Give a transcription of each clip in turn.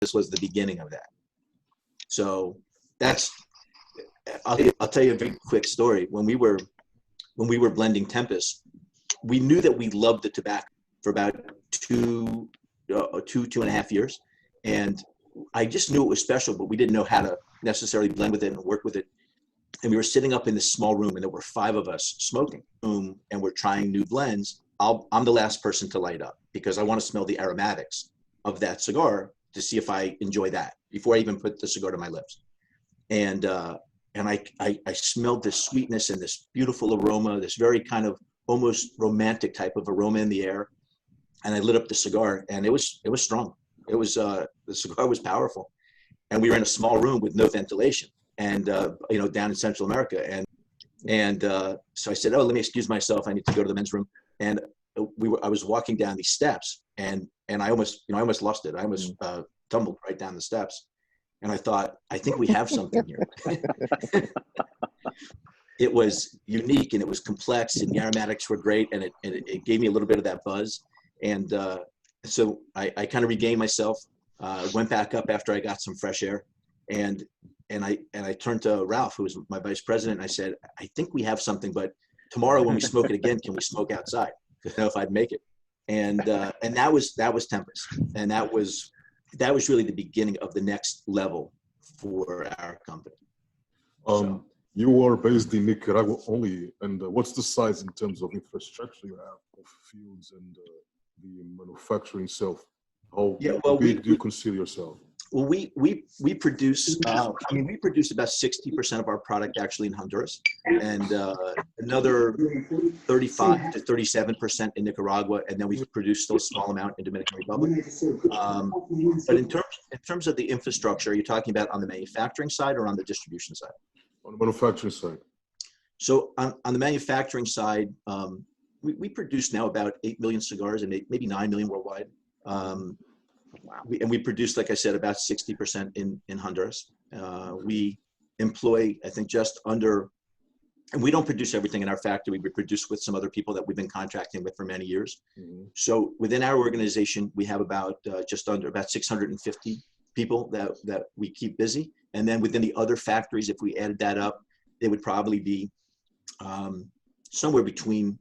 this was the beginning of that. So that's, I'll tell you a very quick story. When we were blending Tempest, we knew that we loved the tobacco for about two and a half years. And I just knew it was special, but we didn't know how to necessarily blend with it and work with it. And we were sitting up in this small room, and there were 5 of us smoking, and we're trying new blends. I'm the last person to light up because I want to smell the aromatics of that cigar to see if I enjoy that before I even put the cigar to my lips. And I smelled this sweetness and this beautiful aroma, this very kind of almost romantic type of aroma in the air. And I lit up the cigar, and it was strong. It was the cigar was powerful, and we were in a small room with no ventilation, and down in Central America. And so I said, "Oh, let me excuse myself. I need to go to the men's room." And I was walking down these steps, and I almost lost it. I almost tumbled right down the steps, and I thought, I think we have something here. It was unique, and it was complex, and the aromatics were great, and it gave me a little bit of that buzz. And so I kind of regained myself, went back up after I got some fresh air, and I turned to Ralph, who was my vice president, and I said, I think we have something, but tomorrow when we smoke it again, can we smoke outside? Because I don't know if I'd make it. And that was Tempest, and that was really the beginning of the next level for our company. You are based in Nicaragua only, and what's the size in terms of infrastructure you have of fields and the manufacturing itself? How big do you consider yourself? Well, we produce. We produce about 60% of our product actually in Honduras, and another 35 to 37% in Nicaragua, and then we produce still a small amount in Dominican Republic. But in terms of the infrastructure, are you talking about on the manufacturing side or on the distribution side? On the manufacturing side. So on the manufacturing side, we produce now about 8 million cigars and maybe 9 million worldwide. We produce, like I said, about 60% in Honduras. We employ, I think, just under, and we don't produce everything in our factory. We produce with some other people that we've been contracting with for many years. Mm-hmm. So within our organization, we have about just under about 650 people that we keep busy. And then within the other factories, if we added that up, it would probably be somewhere between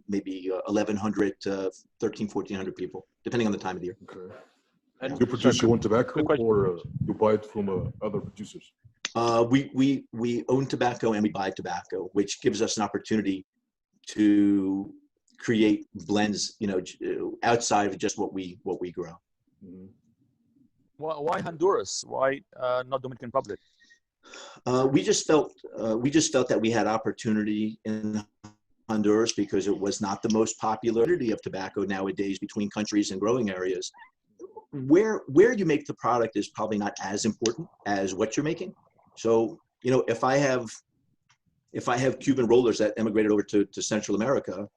maybe 1,100 to 1,400 people, depending on the time of the year. Okay. And you produce your own tobacco, or you buy it from other producers? We own tobacco and we buy tobacco, which gives us an opportunity to create blends, outside of just what we grow. Mm-hmm. Why Honduras? Why not Dominican Republic? We just felt that we had opportunity in Honduras because it was not the most popular of tobacco nowadays between countries and growing areas. Where you make the product is probably not as important as what you're making. So, if I have Cuban rollers that emigrated over to Central America,